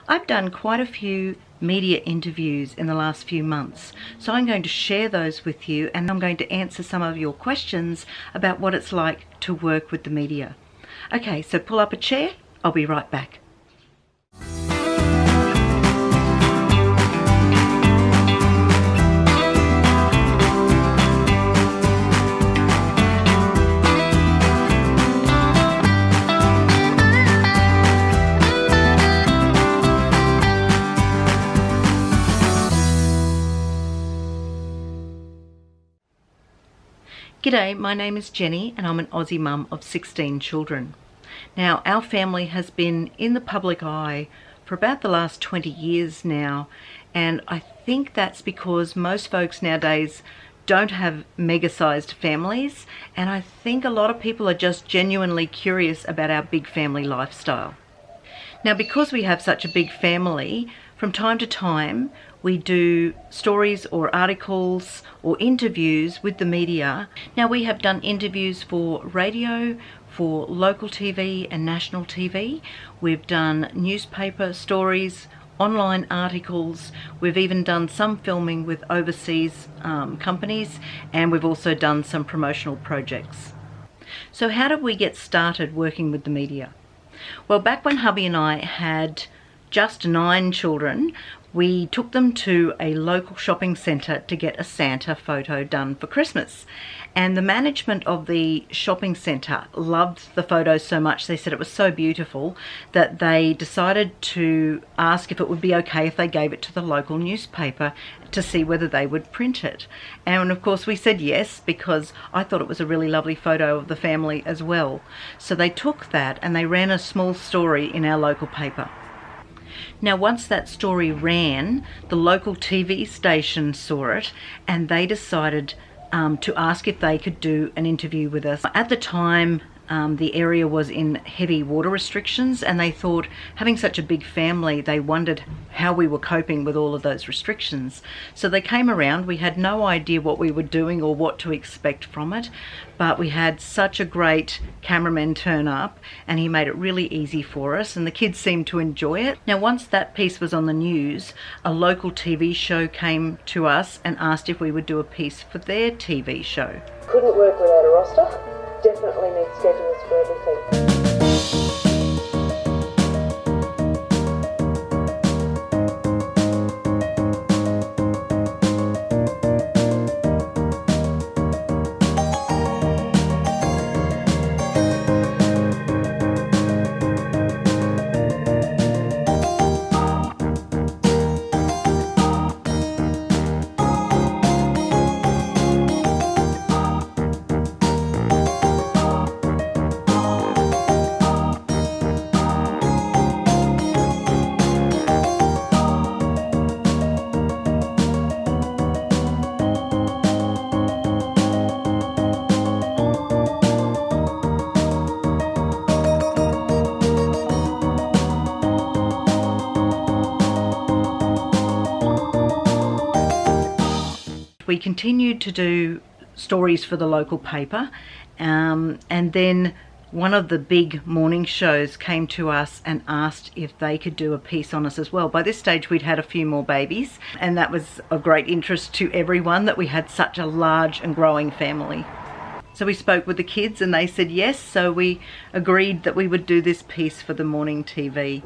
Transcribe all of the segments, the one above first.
I've done quite a few media interviews in the last few months, so I'm going to share those with you, and I'm going to answer some of your questions about what it's like to work with the media. Okay, so pull up a chair, I'll be right back. G'day, my name is Jenny and I'm an Aussie mum of 16 children. Now, our family has been in the public eye for about the last 20 years now, and I think that's because most folks nowadays don't have mega-sized families, and I think a lot of people are just genuinely curious about our big family lifestyle. Now, because we have such a big family, from time to time we do stories or articles or interviews with the media. Now, we have done interviews for radio, for local TV and national TV. We've done newspaper stories, online articles. We've even done some filming with overseas companies, and we've also done some promotional projects. So how did we get started working with the media? Well, back when hubby and I had just 9 children, we took them to a local shopping centre to get a Santa photo done for Christmas. And the management of the shopping centre loved the photos so much, they said it was so beautiful, that they decided to ask if it would be okay if they gave it to the local newspaper to see whether they would print it. And of course we said yes, because I thought it was a really lovely photo of the family as well. So they took that and they ran a small story in our local paper. Now, once that story ran, the local TV station saw it and they decided to ask if they could do an interview with us. At the time, the area was in heavy water restrictions, and they thought, having such a big family, they wondered how we were coping with all of those restrictions. So they came around. We had no idea what we were doing or what to expect from it, but we had such a great cameraman turn up and he made it really easy for us, and the kids seemed to enjoy it. Now, once that piece was on the news, a local TV show came to us and asked if we would do a piece for their TV show. Couldn't work without a roster. Definitely need schedules for everything. We continued to do stories for the local paper, and then one of the big morning shows came to us and asked if they could do a piece on us as well. By this stage we'd had a few more babies, and that was of great interest to everyone that we had such a large and growing family. So we spoke with the kids and they said yes, so we agreed that we would do this piece for the morning TV.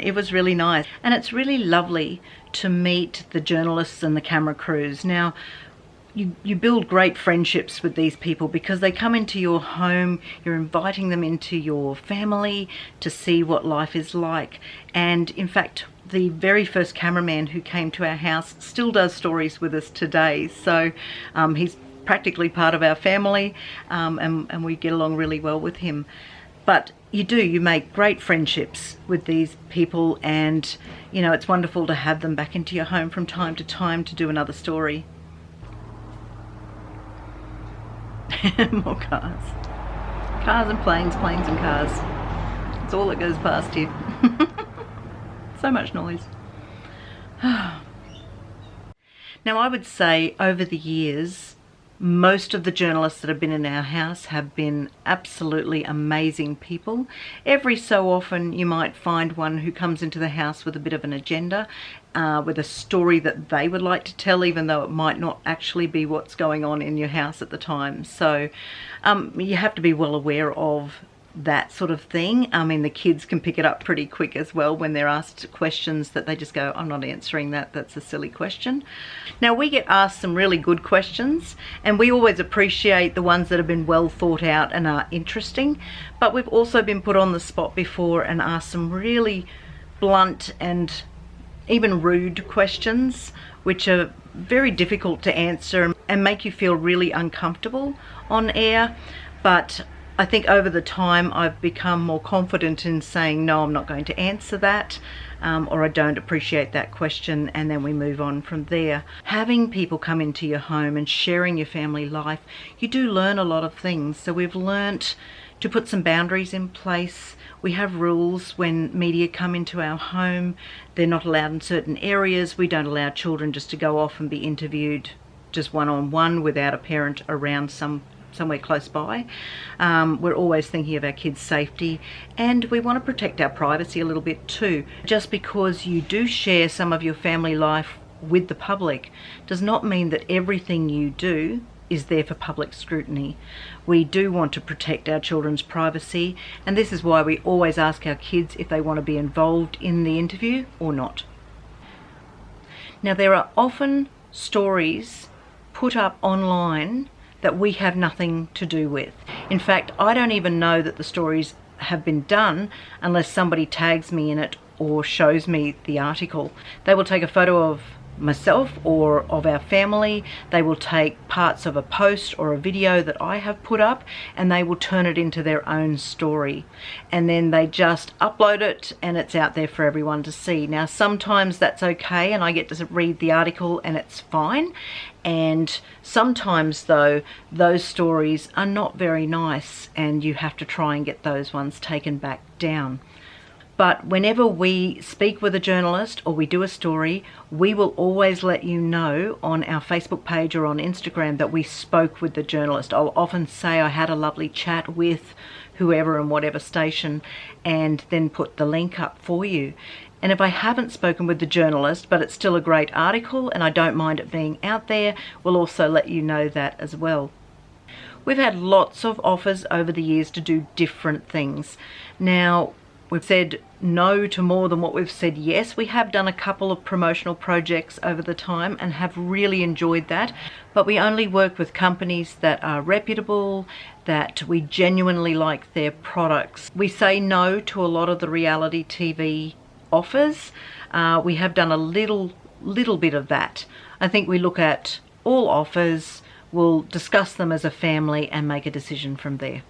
It was really nice, and it's really lovely to meet the journalists and the camera crews. Now, you build great friendships with these people because they come into your home, you're inviting them into your family to see what life is like. And in fact, the very first cameraman who came to our house still does stories with us today. So he's practically part of our family, and we get along really well with him. But you make great friendships with these people, and you know, it's wonderful to have them back into your home from time to time to do another story. More cars. Cars and planes, planes and cars. It's all that goes past here. So much noise. Now, I would say over the years, most of the journalists that have been in our house have been absolutely amazing people. Every so often you might find one who comes into the house with a bit of an agenda, with a story that they would like to tell, even though it might not actually be what's going on in your house at the time. So you have to be well aware of that sort of thing. I mean, the kids can pick it up pretty quick as well when they're asked questions that they just go, I'm not answering that, that's a silly question. Now, we get asked some really good questions, and we always appreciate the ones that have been well thought out and are interesting, but we've also been put on the spot before and asked some really blunt and even rude questions, which are very difficult to answer and make you feel really uncomfortable on air. But I think over the time I've become more confident in saying, no, I'm not going to answer that, or I don't appreciate that question, and then we move on from there. Having people come into your home and sharing your family life, you do learn a lot of things. So we've learnt to put some boundaries in place. We have rules when media come into our home. They're not allowed in certain areas. We don't allow children just to go off and be interviewed just one-on-one without a parent around somewhere close by. We're always thinking of our kids' safety, and we want to protect our privacy a little bit too. Just because you do share some of your family life with the public does not mean that everything you do is there for public scrutiny. We do want to protect our children's privacy, and this is why we always ask our kids if they want to be involved in the interview or not. Now, there are often stories put up online that we have nothing to do with. In fact, I don't even know that the stories have been done unless somebody tags me in it or shows me the article. They will take a photo of myself or of our family. They will take parts of a post or a video that I have put up, and they will turn it into their own story, and then they just upload it and it's out there for everyone to see. Now, sometimes that's okay and I get to read the article and it's fine, and sometimes though those stories are not very nice and you have to try and get those ones taken back down. But whenever we speak with a journalist or we do a story, we will always let you know on our Facebook page or on Instagram that we spoke with the journalist. I'll often say I had a lovely chat with whoever and whatever station, and then put the link up for you. And if I haven't spoken with the journalist, but it's still a great article and I don't mind it being out there, we'll also let you know that as well. We've had lots of offers over the years to do different things. Now, we've said no to more than what we've said yes. We have done a couple of promotional projects over the time and have really enjoyed that, but we only work with companies that are reputable, that we genuinely like their products. We say no to a lot of the reality TV offers. We have done a little bit of that. I think we look at all offers, we'll discuss them as a family and make a decision from there.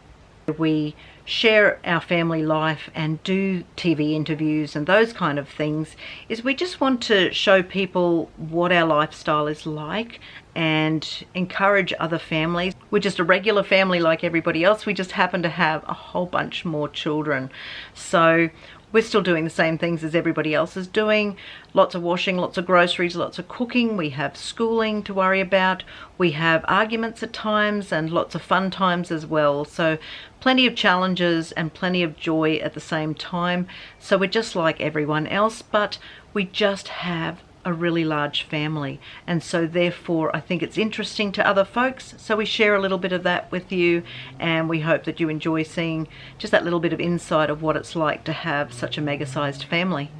We share our family life and do TV interviews and those kind of things is we just want to show people what our lifestyle is like and encourage other families. We're just a regular family like everybody else. We just happen to have a whole bunch more children. So we're still doing the same things as everybody else is doing. Lots of washing, lots of groceries, lots of cooking. We have schooling to worry about. We have arguments at times and lots of fun times as well. So plenty of challenges and plenty of joy at the same time. So we're just like everyone else, but we just have a really large family, and so therefore I think it's interesting to other folks, so we share a little bit of that with you, and we hope that you enjoy seeing just that little bit of insight of what it's like to have such a mega-sized family.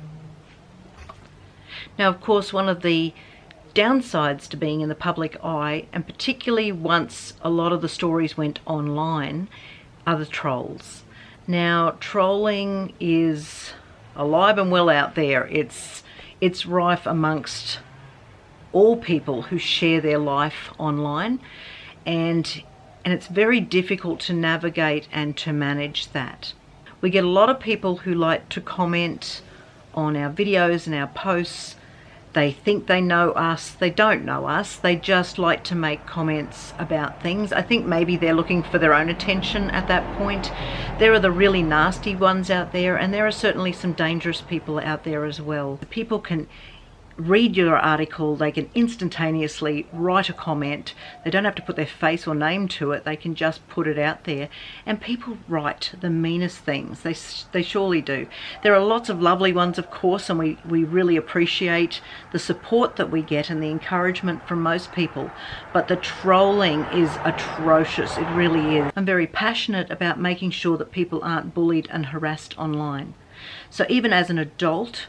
Now, of course, one of the downsides to being in the public eye, and particularly once a lot of the stories went online, are the trolls. Now, trolling is alive and well out there. It's rife amongst all people who share their life online, and it's very difficult to navigate and to manage that. We get a lot of people who like to comment on our videos and our posts. They think they know us. They don't know us. They just like to make comments about things. I think maybe they're looking for their own attention at that point. There are the really nasty ones out there, and there are certainly some dangerous people out there as well. People can read your article, they can instantaneously write a comment. They don't have to put their face or name to it. They can just put it out there, and people write the meanest things. They surely do. There are lots of lovely ones, of course, and we really appreciate the support that we get and the encouragement from most people, but the trolling is atrocious. It really is. I'm very passionate about making sure that people aren't bullied and harassed online. So even as an adult,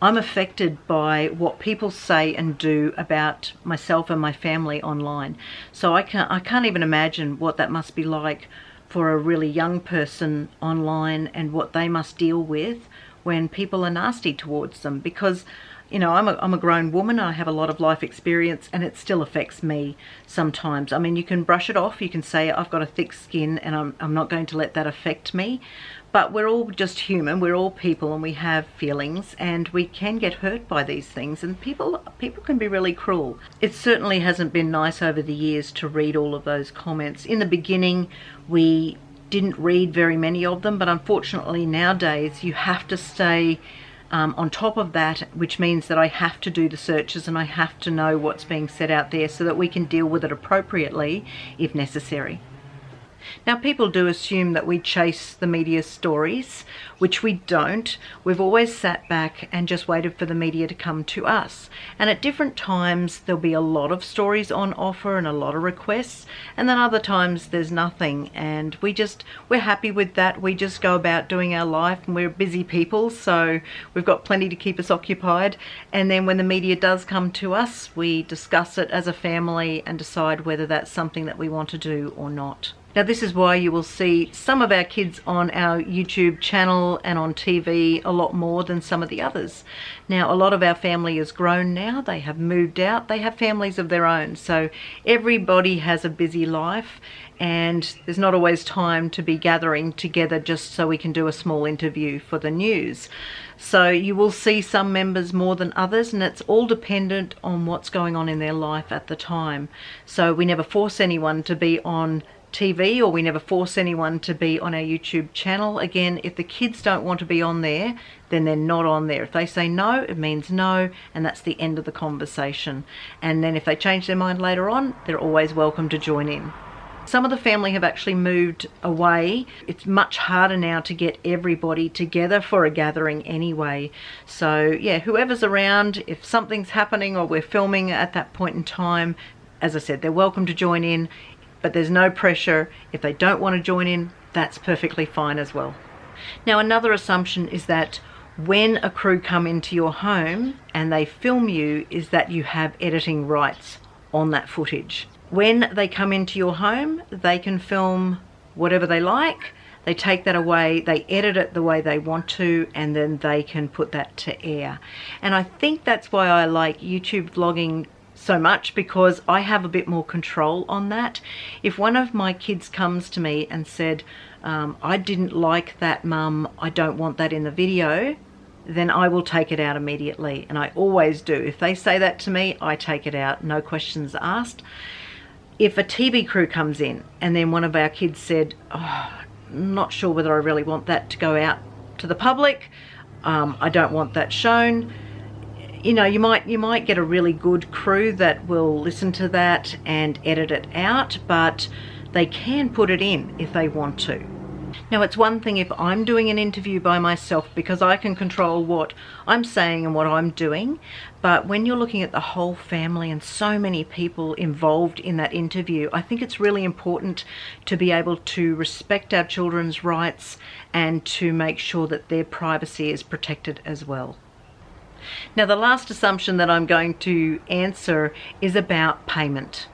I'm affected by what people say and do about myself and my family online. So I can't even imagine what that must be like for a really young person online, and what they must deal with when people are nasty towards them. Because, you know, I'm a grown woman, I have a lot of life experience, and it still affects me sometimes. I mean, you can brush it off, you can say I've got a thick skin and I'm not going to let that affect me. But we're all just human, we're all people, and we have feelings, and we can get hurt by these things, and people can be really cruel. It certainly hasn't been nice over the years to read all of those comments. In the beginning, we didn't read very many of them, but unfortunately nowadays you have to stay on top of that, which means that I have to do the searches and I have to know what's being said out there so that we can deal with it appropriately if necessary. Now, people do assume that we chase the media stories, which we don't. We've always sat back and just waited for the media to come to us. And at different times, there'll be a lot of stories on offer and a lot of requests. And then other times there's nothing. And we're happy with that. We just go about doing our life, and we're busy people, so we've got plenty to keep us occupied. And then when the media does come to us, we discuss it as a family and decide whether that's something that we want to do or not. Now, this is why you will see some of our kids on our YouTube channel and on TV a lot more than some of the others. Now, a lot of our family is grown now. They have moved out. They have families of their own. So everybody has a busy life, and there's not always time to be gathering together just so we can do a small interview for the news. So you will see some members more than others, and it's all dependent on what's going on in their life at the time. So we never force anyone to be on TV, or we never force anyone to be on our YouTube channel. Again, if the kids don't want to be on there, then they're not on there. If they say no, it means no, and that's the end of the conversation. And then if they change their mind later on, they're always welcome to join in. Some of the family have actually moved away. It's much harder now to get everybody together for a gathering anyway. So yeah, whoever's around, if something's happening or we're filming at that point in time, as I said, they're welcome to join in. But there's no pressure. If they don't want to join in, that's perfectly fine as well. Now, another assumption is that when a crew come into your home and they film you, is that you have editing rights on that footage. When they come into your home, they can film whatever they like. They take that away, they edit it the way they want to, and then they can put that to air. And I think that's why I like YouTube vlogging so much, because I have a bit more control on that. If one of my kids comes to me and said, I didn't like that, Mum, I don't want that in the video, then I will take it out immediately, and I always do. If they say that to me, I take it out, no questions asked. If a TV crew comes in and then one of our kids said, not sure whether I really want that to go out to the public, I don't want that shown, you know, you might get a really good crew that will listen to that and edit it out, but they can put it in if they want to. Now, it's one thing if I'm doing an interview by myself, because I can control what I'm saying and what I'm doing, but when you're looking at the whole family and so many people involved in that interview, I think it's really important to be able to respect our children's rights and to make sure that their privacy is protected as well. Now, the last assumption that I'm going to answer is about payment.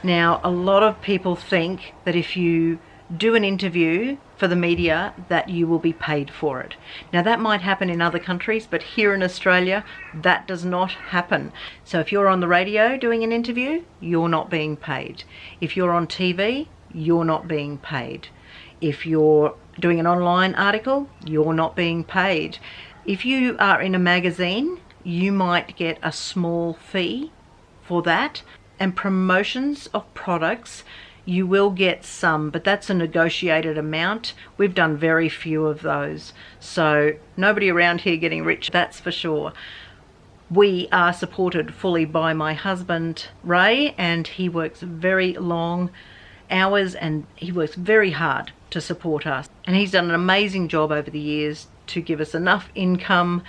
Now, a lot of people think that if you do an interview for the media that you will be paid for it. Now, that might happen in other countries, but here in Australia that does not happen. So if you're on the radio doing an interview, you're not being paid. If you're on TV, you're not being paid. If you're doing an online article, you're not being paid. If you are in a magazine, you might get a small fee for that, and promotions of products, you will get some, but that's a negotiated amount. We've done very few of those, so nobody around here getting rich, that's for sure. We are supported fully by my husband Ray, and he works very long hours and he works very hard to support us, and he's done an amazing job over the years to give us enough income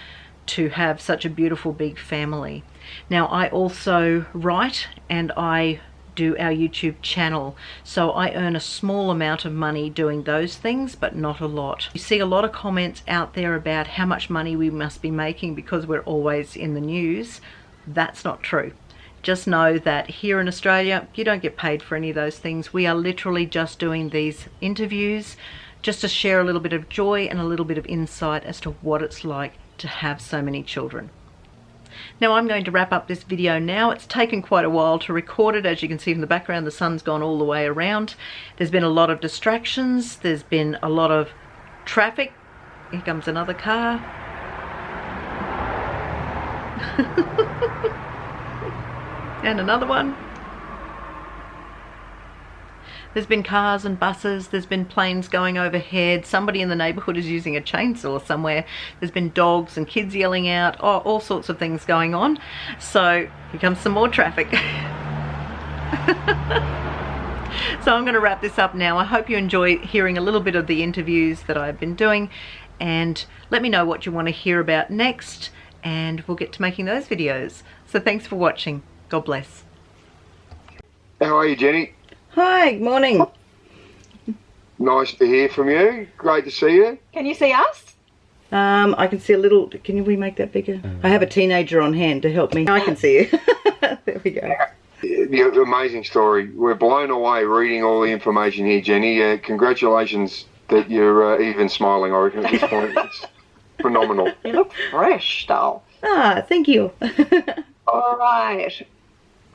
to have such a beautiful big family. Now, I also write and I do our YouTube channel, so I earn a small amount of money doing those things, but not a lot. You see a lot of comments out there about how much money we must be making because we're always in the news. That's not true. Just know that here in Australia, you don't get paid for any of those things. We are literally just doing these interviews just to share a little bit of joy and a little bit of insight as to what it's like to have so many children. Now, I'm going to wrap up this video now. It's taken quite a while to record it. As you can see in the background, the sun's gone all the way around. There's been a lot of distractions. There's been a lot of traffic. Here comes another car. And another one. There's been cars and buses, there's been planes going overhead, somebody in the neighbourhood is using a chainsaw somewhere, there's been dogs and kids yelling out, all sorts of things going on. So here comes some more traffic. So I'm going to wrap this up now. I hope you enjoy hearing a little bit of the interviews that I've been doing, and let me know what you want to hear about next, and we'll get to making those videos. So thanks for watching. God bless. How are you, Jenny? Hi, good morning. Nice to hear from you. Great to see you. Can you see us? I can see a little. Can we make that bigger? I have a teenager on hand to help me. I can see you. There we go. Yeah, amazing story. We're blown away reading all the information here, Jenny. Congratulations that you're even smiling, I reckon, at this point. It's phenomenal. You look fresh, doll. Ah, thank you. All right.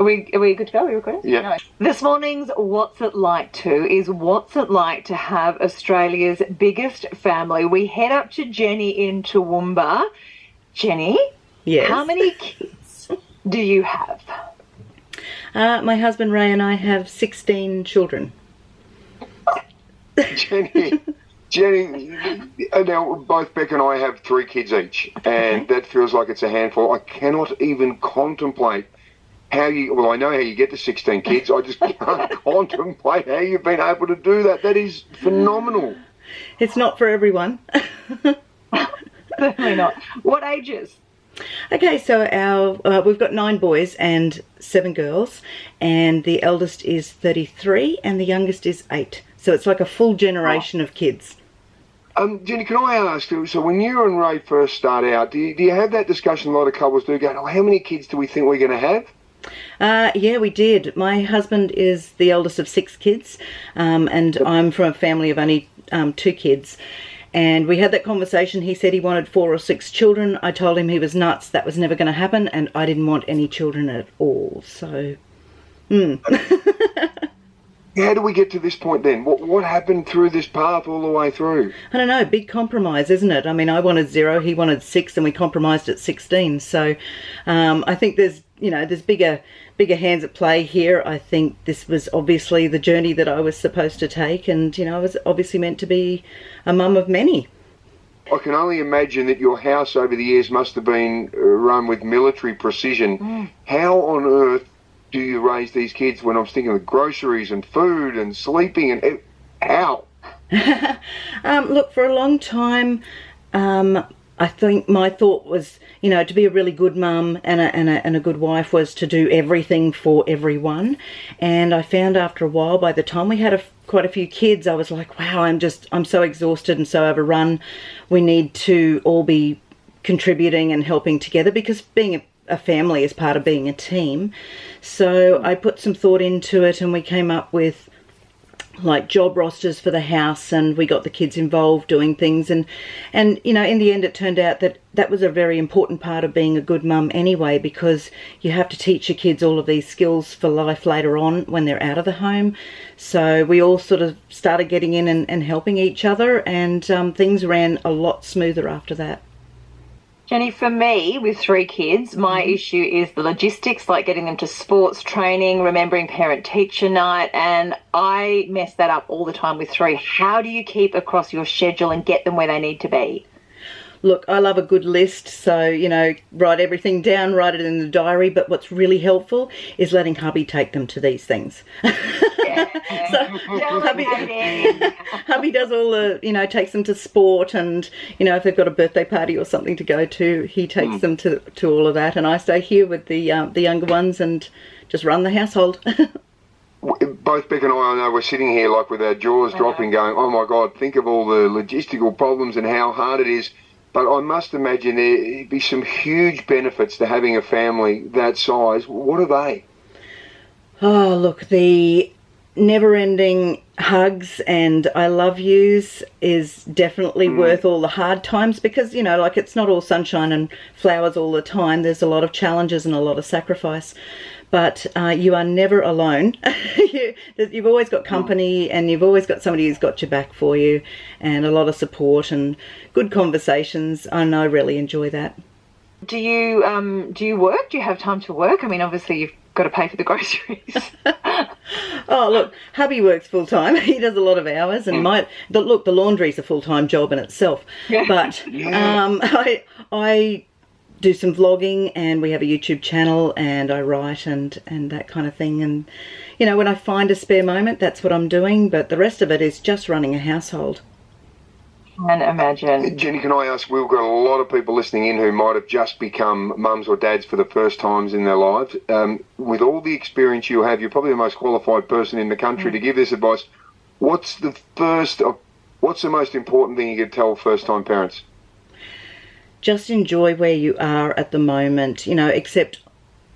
Are we good to go? Are we recording? Yeah. No. This morning's What's It Like To is what's it like to have Australia's biggest family. We head up to Jenny in Toowoomba. Jenny, Yes. how many kids do you have? My husband Ray and I have 16 children. Jenny, now both Beck and I have 3 kids each, and that feels like it's a handful. I cannot even contemplate how you, well, I know how you get to 16 kids. I just can't contemplate how you've been able to do that. That is phenomenal. It's not for everyone. Certainly not. What ages? Okay, so we've got 9 boys and 7 girls, and the eldest is 33 and the youngest is 8. So it's like a full generation of kids. Jenny, can I ask you, so when you and Ray first start out, do you have that discussion a lot of couples do, going, oh, how many kids do we think we're going to have? Yeah, we did. My husband is the eldest of 6 kids, and I'm from a family of only 2 kids. And we had that conversation. He said he wanted 4 or 6 children. I told him he was nuts. That was never going to happen, and I didn't want any children at all. So, How do we get to this point then? What happened through this path all the way through? I don't know, big compromise, isn't it? I mean, I wanted 0, he wanted 6, and we compromised at 16. So I think there's bigger hands at play here. I think this was obviously the journey that I was supposed to take, and, I was obviously meant to be a mum of many. I can only imagine that your house over the years must have been run with military precision. How on earth do you raise these kids when I'm thinking of groceries and food and sleeping and how? Look, for a long time, I think my thought was, to be a really good mum and a good wife was to do everything for everyone. And I found after a while, by the time we had quite a few kids, I was like, wow, I'm so exhausted and so overrun. We need to all be contributing and helping together, because being a family is part of being a team. So I put some thought into it, and we came up with like job rosters for the house, and we got the kids involved doing things, and you know, in the end it turned out that that was a very important part of being a good mum anyway, because you have to teach your kids all of these skills for life later on when they're out of the home. So we all sort of started getting in and helping each other, and things ran a lot smoother after that. Jenny, for me, with 3 kids, my issue is the logistics, like getting them to sports training, remembering parent-teacher night, and I mess that up all the time with 3. How do you keep across your schedule and get them where they need to be? Look, I love a good list, so, you know, write everything down, write it in the diary, but what's really helpful is letting hubby take them to these things. So hubby does all the, you know, takes them to sport, and, you know, if they've got a birthday party or something to go to, he takes them to all of that, and I stay here with the younger ones and just run the household. Both Beck and I know we're sitting here like with our jaws dropping, going, oh my God, think of all the logistical problems and how hard it is. But I must imagine there'd be some huge benefits to having a family that size. What are they? Oh, look, the never-ending hugs and I love yous is definitely worth all the hard times, because, you know, like, it's not all sunshine and flowers all the time. There's a lot of challenges and a lot of sacrifice. But you are never alone. You've always got company, and you've always got somebody who's got your back for you, and a lot of support and good conversations. And I really enjoy that. Do you work? Do you have time to work? I mean, obviously you've got to pay for the groceries. Oh, look, hubby works full time. He does a lot of hours, and the laundry's a full time job in itself. Yeah. But I do some vlogging, and we have a YouTube channel, and I write and that kind of thing. And, you know, when I find a spare moment, that's what I'm doing. But the rest of it is just running a household. Can imagine. Jenny, can I ask, we've got a lot of people listening in who might have just become mums or dads for the first times in their lives. With all the experience you have, you're probably the most qualified person in the country to give this advice. What's the most important thing you could tell first-time parents? Just enjoy where you are at the moment, you know, accept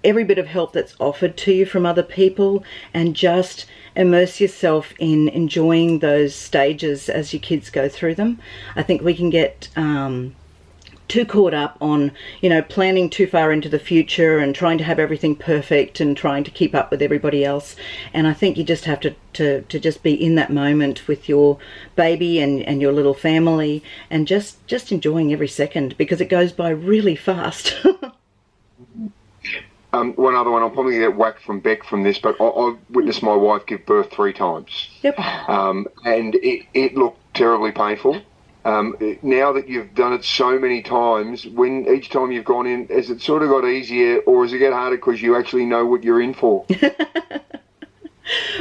every bit of help that's offered to you from other people, and just immerse yourself in enjoying those stages as your kids go through them. I think we can get too caught up on, you know, planning too far into the future and trying to have everything perfect and trying to keep up with everybody else. And I think you just have to just be in that moment with your baby and your little family, and just enjoying every second, because it goes by really fast. One other one, I'll probably get whacked from Beck from this, but I've witnessed my wife give birth 3 times. Yep. And it looked terribly painful. Now that you've done it so many times, when each time you've gone in, has it sort of got easier, or does it get harder because you actually know what you're in for?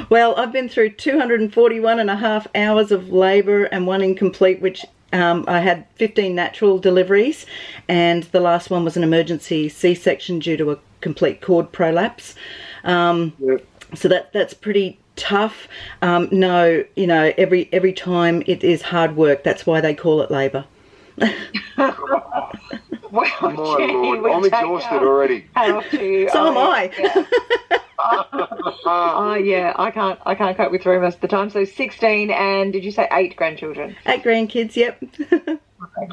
Well, I've been through 241 and a half hours of labour and 1 incomplete, which I had 15 natural deliveries, and the last one was an emergency C-section due to a complete cord prolapse. So that's pretty tough. No, you know, every time it is hard work. That's why they call it labour. Well, My Jenny, Lord, I'm exhausted already. So am I. Yeah. Oh yeah, I can't cope with 3 most of the time. So 16, and did you say 8 grandchildren? 8 grandkids, yep.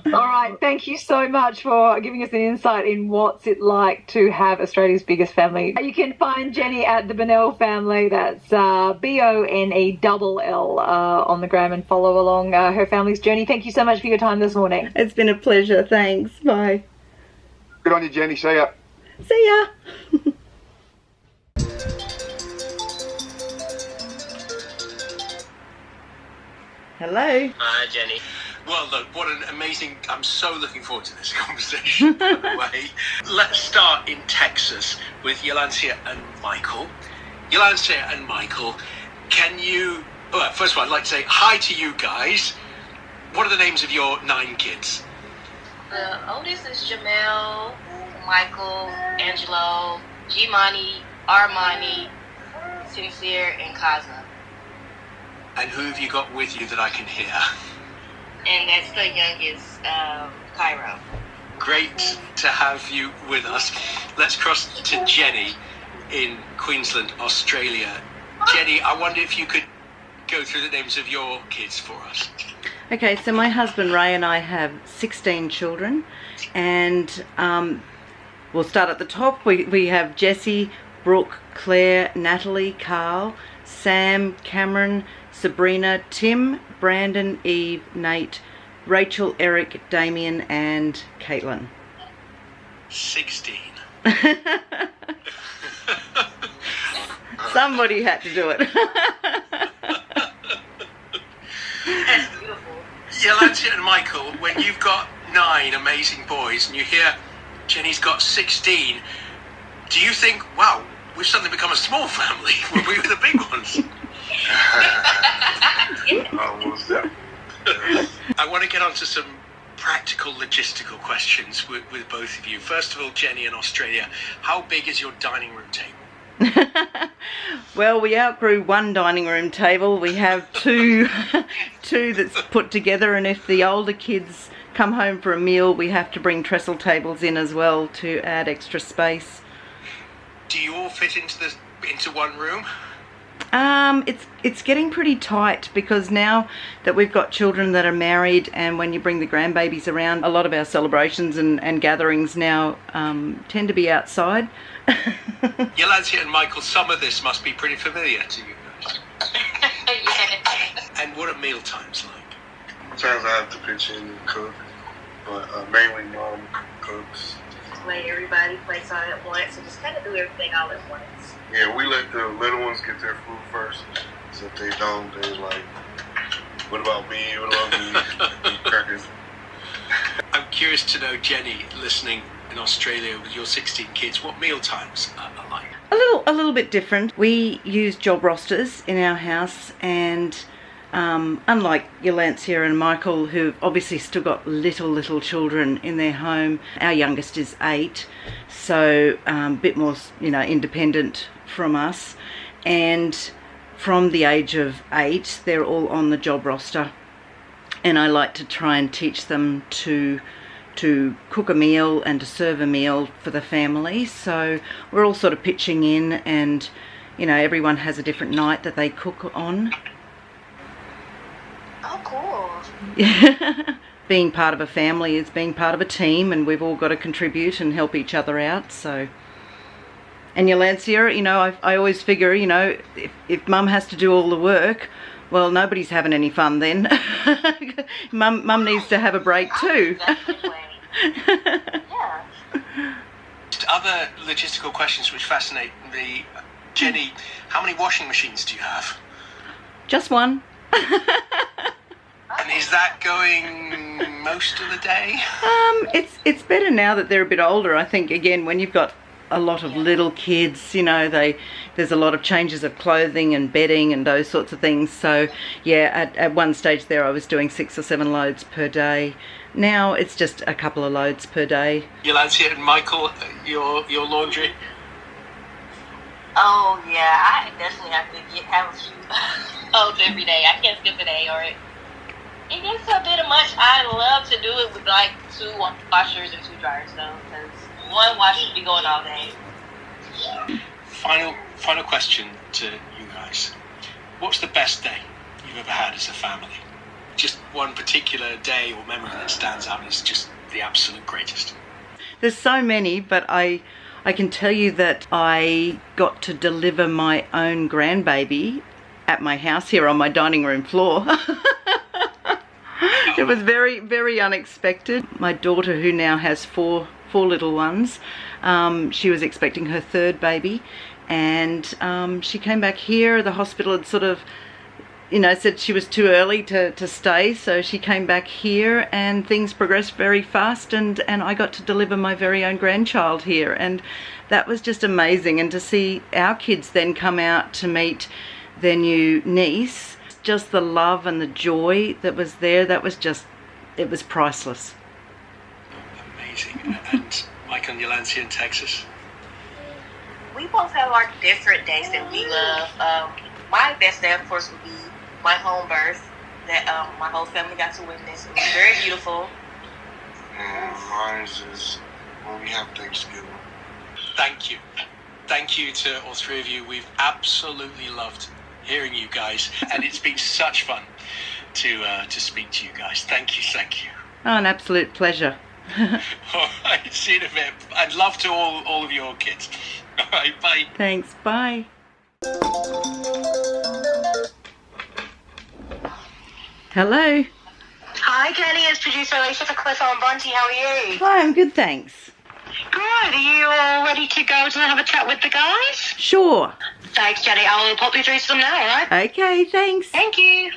All right, thank you so much for giving us an insight in what's it like to have Australia's biggest family. You can find Jenny at the Bonell Family, that's Bonell, on the gram, and follow along her family's journey. Thank you so much for your time this morning. It's been a pleasure, thanks, bye. Good on you, Jenny. See ya. See ya. Hello. Hi, Jenny. Well, look, what an amazing... I'm so looking forward to this conversation, by the way. Let's start in Texas with Yolancia and Michael. Yolancia and Michael, can you... Well, first of all, I'd like to say hi to you guys. What are the names of your 9 kids? The oldest is Jamel, Michael, Angelo, Gimani, Armani, Sincere, and Kaza. And who have you got with you that I can hear? And that's the youngest, Cairo. great to have you with us. Let's cross to Jenny in Queensland, Australia. Jenny, I wonder if you could go through the names of your kids for us. Okay, so my husband Ray and I have 16 children, and we'll start at the top. We have Jessie, Brooke, Claire, Natalie, Carl, Sam, Cameron, Sabrina, Tim, Brandon, Eve, Nate, Rachel, Eric, Damien, and Caitlin. 16. Somebody had to do it. That's beautiful. Yolanda and Michael, when you've got 9 amazing boys and you hear Jenny's got 16, do you think, wow, we've suddenly become a small family when we were the big ones? Almost there. I want to get on to some practical logistical questions with both of you. First of all, Jenny in Australia, how big is your dining room table? Well, we outgrew one dining room table. We have two that's put together, and if the older kids come home for a meal, we have to bring trestle tables in as well to add extra space. Do you all fit into one room? It's getting pretty tight, because now that we've got children that are married, and when you bring the grandbabies around, a lot of our celebrations and gatherings now tend to be outside. Yolanda and Michael, some of this must be pretty familiar to you guys. Yes. And what are meal times like? Sometimes I have to pitch in and cook, but mainly mom cooks. Let everybody place on at once and just kind of do everything all at once. Yeah, we let the little ones get their food first. So if they don't, they're like, what about me? What about me? Crackers. I'm curious to know, Jenny, listening in Australia with your 16 kids, what meal times are like? A little bit different. We use job rosters in our house, and unlike Yolancia and Michael, who've obviously still got little children in their home, our youngest is 8, so a bit more, independent from us. And from the age of 8, they're all on the job roster, and I like to try and teach them to cook a meal and to serve a meal for the family. So we're all sort of pitching in, and everyone has a different night that they cook on. Oh, cool. Being part of a family is being part of a team, and we've all got to contribute and help each other out. So, and Yolancia, I always figure, if mum has to do all the work, well, nobody's having any fun then. Mum needs to have a break too. Yeah. Other logistical questions which fascinate me. Jenny, how many washing machines do you have? Just one. And is that going most of the day? It's better now that they're a bit older. I think, again, when you've got a lot of little kids, there's a lot of changes of clothing and bedding and those sorts of things. So yeah, at one stage there I was doing 6 or 7 loads per day. Now it's just a couple of loads per day. Yolanda and Michael, your laundry? Oh yeah, I definitely have to have a few loads every day. I can't skip a day, or it gets a bit much. I love to do it with like 2 washers and 2 dryers though, because one wash should be going all day. Final question to you guys. What's the best day you've ever had as a family? Just one particular day or memory that stands out as just the absolute greatest. There's so many, but I can tell you that I got to deliver my own grandbaby at my house here on my dining room floor. It was very, very unexpected. My daughter, who now has four little ones, she was expecting her 3rd baby, and she came back here. The hospital had sort of, said she was too early to stay, so she came back here, and things progressed very fast, and I got to deliver my very own grandchild here, and that was just amazing. And to see our kids then come out to meet their new niece, just the love and the joy that was there, it was priceless. Amazing. And Mike and Yolanda in Texas? We both have our different days that we love. My best day, of course, would be my home birth that my whole family got to witness. It was very beautiful. And mine is when we have Thanksgiving. Thank you. Thank you to all three of you. We've absolutely loved hearing you guys, and it's been such fun to speak to you guys. Thank you. Oh, an absolute pleasure. All right, see you in a bit. I'd love to all of your kids. All right, bye. Thanks, bye. Hello. Hi, Jenny. It's producer Alicia for Cliff and Bronte. How are you? Hi, I'm good, thanks. Good. Are you all ready to go to have a chat with the guys? Sure. Thanks, Jenny. I'll pop you through to them now, all right? Okay, thanks. Thank you.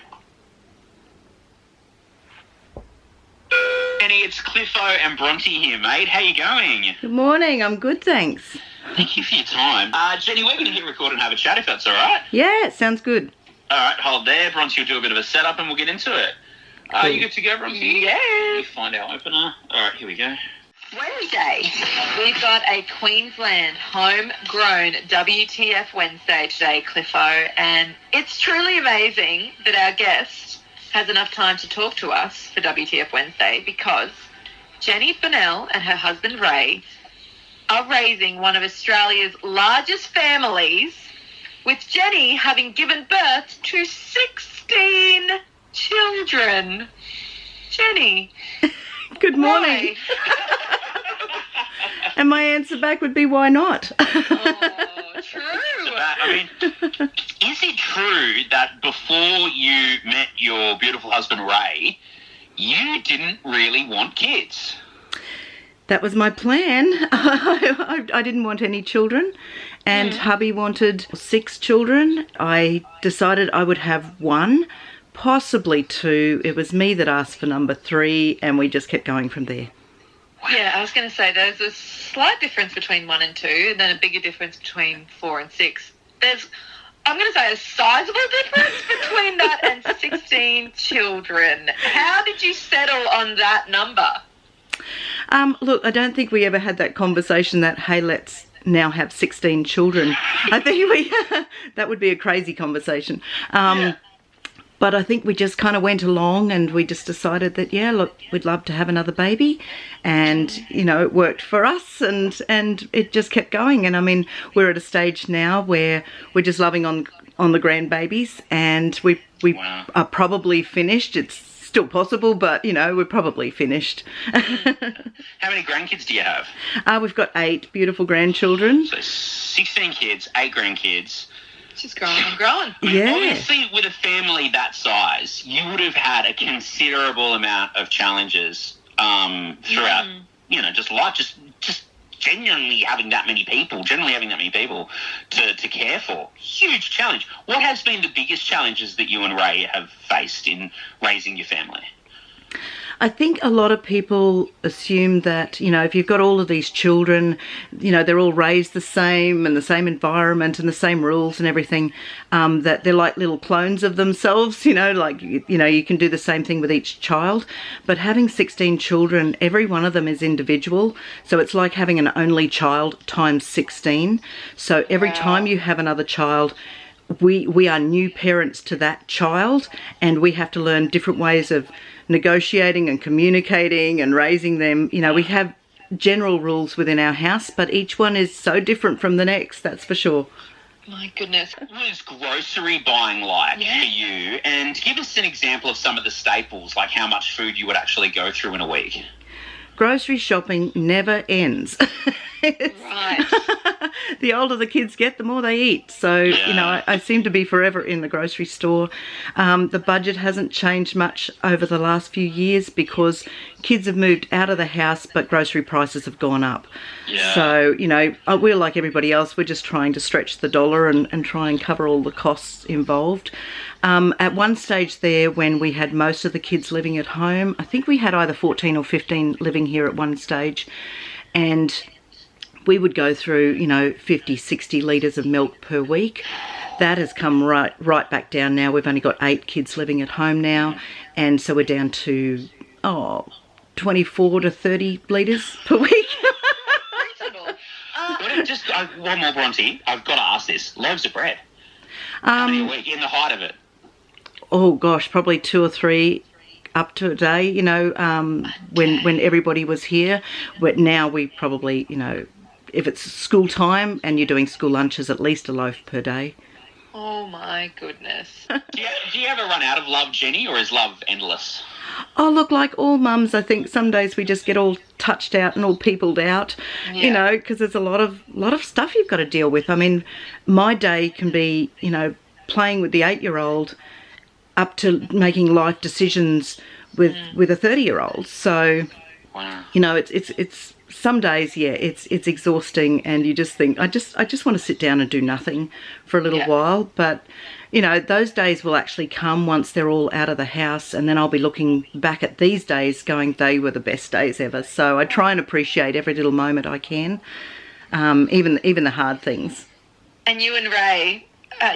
Jenny, it's Cliffo and Bronte here, mate. How you going? Good morning, I'm good, thanks. Thank you for your time. Jenny, we're going to hit record and have a chat if that's all right. Yeah, sounds good. All right, hold there. Bronte will do a bit of a setup and we'll get into it. Cool. You good to go, Bronte? Yeah. Let me find our opener. All right, here we go. Wednesday, we've got a Queensland homegrown WTF Wednesday today, Cliffo, and it's truly amazing that our guest has enough time to talk to us for WTF Wednesday because Jenny Bonell and her husband Ray are raising one of Australia's largest families, with Jenny having given birth to 16 children. Jenny. Good morning. And my answer back would be, why not? Oh, true. I mean, is it true that before you met your beautiful husband, Ray, you didn't really want kids? That was my plan. I didn't want any children, and hubby wanted 6 children. I decided I would have 1, possibly 2. It was me that asked for number 3, and we just kept going from there. Yeah, I was going to say there's a slight difference between 1 and 2, and then a bigger difference between 4 and 6. I'm going to say a sizable difference between that and 16 children. How did you settle on that number? Look, I don't think we ever had that conversation that, hey, let's now have 16 children. I think that would be a crazy conversation. But I think we just kind of went along and we just decided that, yeah, look, we'd love to have another baby. And, you know, it worked for us and it just kept going. And I mean, we're at a stage now where we're just loving on the grandbabies, and we are probably finished. It's still possible, but, you know, we're probably finished. How many grandkids do you have? We've got 8 beautiful grandchildren. So 16 kids, 8 grandkids. She's growing and growing. Yeah. Obviously, with a family that size, you would have had a considerable amount of challenges throughout, you know, just life, just generally having that many people to care for. Huge challenge. What has been the biggest challenges that you and Ray have faced in raising your family? I think a lot of people assume that, you know, if you've got all of these children, you know, they're all raised the same and the same environment and the same rules and everything, that they're like little clones of themselves, you know, like, you know, you can do the same thing with each child. But having 16 children, every one of them is individual. So it's like having an only child times 16. So every time you have another child, we are new parents to that child, and we have to learn different ways of negotiating and communicating and raising them. You know, we have general rules within our house, but each one is so different from the next, that's for sure. My goodness. What was grocery buying like for you? And give us an example of some of the staples, like how much food you would actually go through in a week. Grocery shopping never ends. Right. The older the kids get, the more they eat. So, you know, I seem to be forever in the grocery store. The budget hasn't changed much over the last few years because kids have moved out of the house, but grocery prices have gone up. Yeah. So, you know, we're like everybody else. We're just trying to stretch the dollar and try and cover all the costs involved. At one stage there, when we had most of the kids living at home, I think we had either 14 or 15 living here at one stage, and we would go through, you know, 50, 60 litres of milk per week. That has come right back down now. We've only got 8 kids living at home now, and so we're down to 24 to 30 litres per week. Just one more, Bronte. I've got to ask this. Loaves of bread. How many a week in the height of it? Oh gosh, probably 2 or 3 up to a day, you know, when everybody was here. But now we probably, you know, if it's school time and you're doing school lunches, at least a loaf per day. Oh my goodness. Do you ever run out of love, Jenny, or is love endless? Oh, look, like all mums, I think some days we just get all touched out and all peopled out, you know, because there's a lot of stuff you've got to deal with. I mean, my day can be, you know, playing with the 8-year-old up to making life decisions with a 30-year-old. So, wow. You know, it's some days, yeah, it's exhausting, and you just think, I just want to sit down and do nothing for a little while. But, you know, those days will actually come once they're all out of the house, and then I'll be looking back at these days going, they were the best days ever. So I try and appreciate every little moment I can, even the hard things. And you and Ray,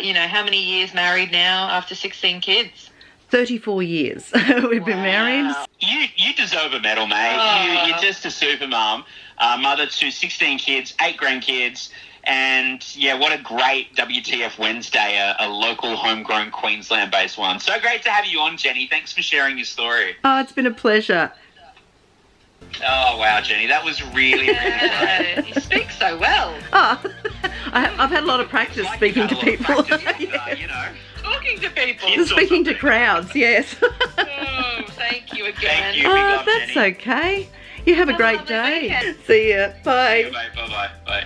you know, how many years married now after 16 kids? 34 years we've been married. You deserve a medal, mate. You're just a super mum, mother to 16 kids, 8 grandkids, and yeah, what a great WTF Wednesday, a local homegrown Queensland-based one. So great to have you on, Jenny. Thanks for sharing your story. Oh, it's been a pleasure. Oh, wow, Jenny, that was really, really great. You speak so well. Oh, I've had a lot of practice speaking to people. You know. Talking to people. Speaking to crowds, yes. Oh, thank you again. Thank you. Big Oh, love, that's Jenny. okay. You have a great lovely day. weekend. See ya. Bye. Bye. Bye. Bye.